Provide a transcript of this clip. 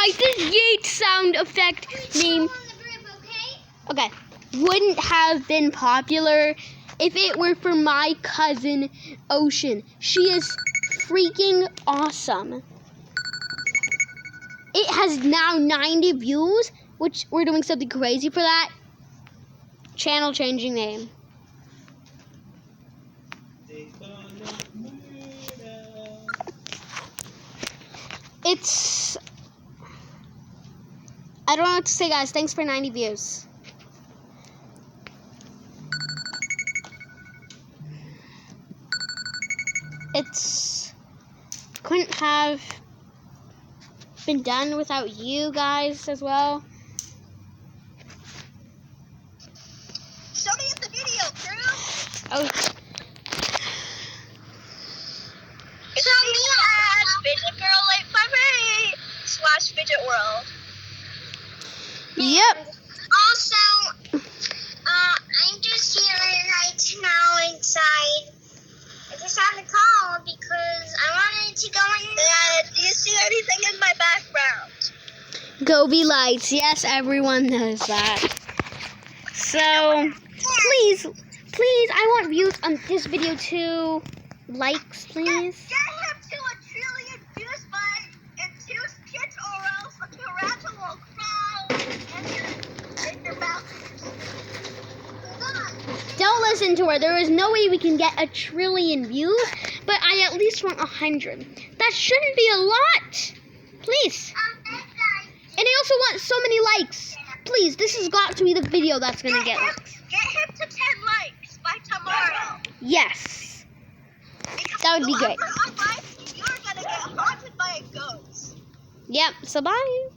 guys, this yeet sound effect name, okay, wouldn't have been popular if it were for my cousin, Ocean. She is freaking awesome. It has now 90 views, which we're doing something crazy for that. Channel changing name. It's, I don't know what to say, guys. Thanks for 90 views. It's couldn't have been done without you guys as well. Show me the video, crew. Oh, It's me at FidgetGirl858/Fidget World. yep. Also, I'm just here right now inside. I just had to call because I wanted to go in. Do you see anything in my background? Gobi lights. Yes, everyone knows that. So, please, I want views on this video too. Likes, please. Get him to 1 trillion views in 2 skits, or else a tarantula will crawl in your mouth. Don't listen to her. There is no way we can get 1 trillion views, but I at least want 100. That shouldn't be a lot. Please. And I also want so many likes. Please, this has got to be the video that's going to get likes. Get him to 10 likes by tomorrow. Yes. That would be great. You're going to get haunted by a ghost. Yep, so bye.